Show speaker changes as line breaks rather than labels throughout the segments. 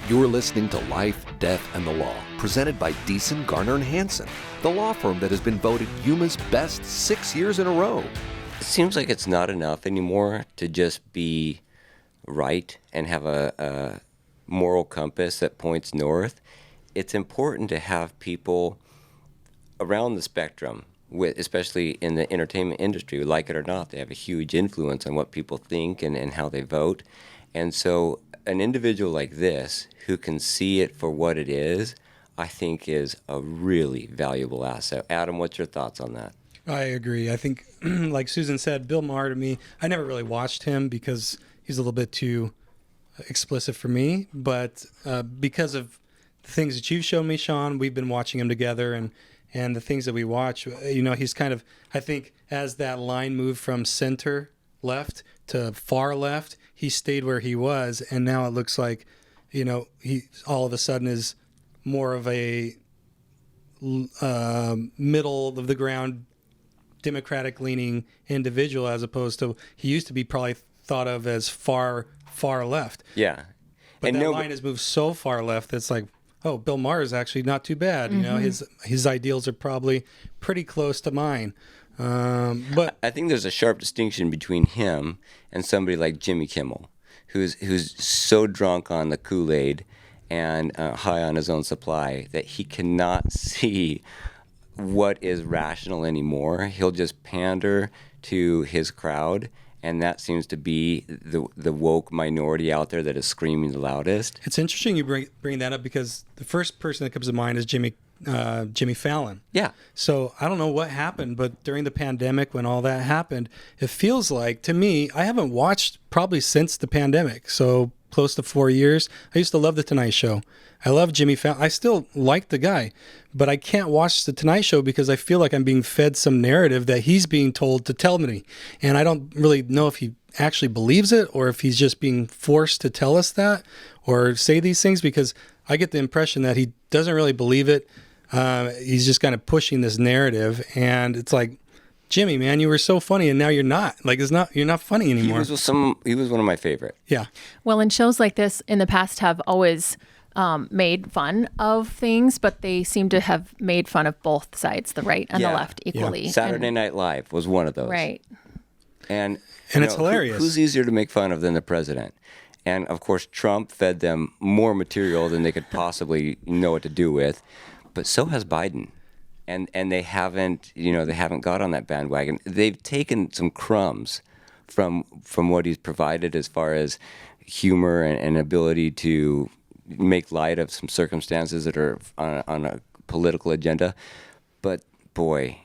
You're listening to Life, Death, and the Law, presented by Deason, Garner, and Hansen, the law firm that has been voted Yuma's best 6 years in a row.
It seems like it's not enough anymore to just be right and have a moral compass that points north. It's important to have people around the spectrum, especially in the entertainment industry, like it or not. They have a huge influence on what people think and how they vote. And so an individual like this who can see it for what it is, I think is a really valuable asset. Adam, what's your thoughts on that?
I agree. I think, like Susan said, Bill Maher to me, I never really watched him because he's a little bit too explicit for me. But because of the things that you've shown me, Shawn, we've been watching him together, and the things that we watch, he's kind of, I think, as that line moved from center left to far left, he stayed where he was, and now it looks like, he all of a sudden is more of a middle of the ground, Democratic-leaning individual, as opposed to he used to be probably thought of as far left.
Yeah,
but that line has moved so far left that it's like, oh, Bill Maher is actually not too bad. Mm-hmm. His ideals are probably pretty close to mine. But
I think there's a sharp distinction between him and somebody like Jimmy Kimmel, who's so drunk on the Kool-Aid and high on his own supply that he cannot see what is rational anymore. He'll just pander to his crowd, and that seems to be the woke minority out there that is screaming the loudest.
It's interesting you bring that up because the first person that comes to mind is Jimmy Fallon.
Yeah.
So I don't know what happened, but during the pandemic, when all that happened, it feels like, to me, I haven't watched probably since the pandemic, so close to 4 years. I used to love The Tonight Show. I love Jimmy Fallon. I still like the guy, but I can't watch The Tonight Show because I feel like I'm being fed some narrative that he's being told to tell me. And I don't really know if he actually believes it or if he's just being forced to tell us that or say these things, because I get the impression that he doesn't really believe it. He's just kind of pushing this narrative, and it's like, Jimmy, man, you were so funny, and now you're not. Like, you're not funny anymore.
He was one of my favorite.
Yeah.
Well, and shows like this in the past have always made fun of things, but they seem to have made fun of both sides, the right and the left, equally.
Yeah. Saturday Night Live was one of those.
Right.
And
it's hilarious.
Who's easier to make fun of than the president? And of course, Trump fed them more material than they could possibly know what to do with. But so has Biden, and they haven't got on that bandwagon. They've taken some crumbs from what he's provided as far as humor and ability to make light of some circumstances that are on a political agenda. But boy,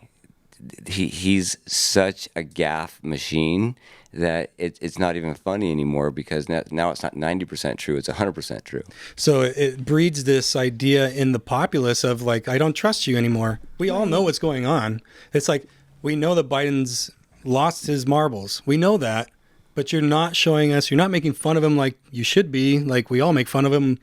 he's such a gaffe machine that it's not even funny anymore, because now it's not 90% true, it's 100% true.
So it breeds this idea in the populace of like, I don't trust you anymore. We all know what's going on. It's like, we know that Biden's lost his marbles. We know that, but you're not showing us, you're not making fun of him like you should be. Like, we all make fun of him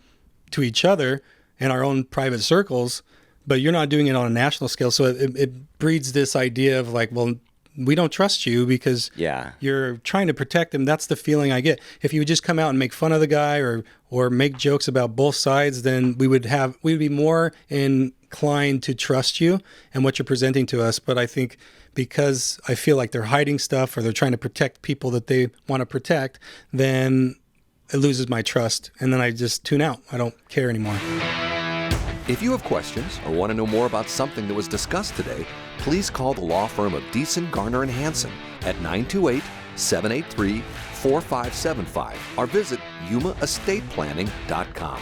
to each other in our own private circles, but you're not doing it on a national scale. So it breeds this idea of like, well, we don't trust you because you're trying to protect him. That's the feeling I get. If you would just come out and make fun of the guy or make jokes about both sides, then we'd be more inclined to trust you and what you're presenting to us. But I think because I feel like they're hiding stuff or they're trying to protect people that they want to protect, then it loses my trust. And then I just tune out. I don't care anymore.
If you have questions or want to know more about something that was discussed today, please call the law firm of Deason, Garner, and Hansen at 928-783-4575 or visit yumaestateplanning.com.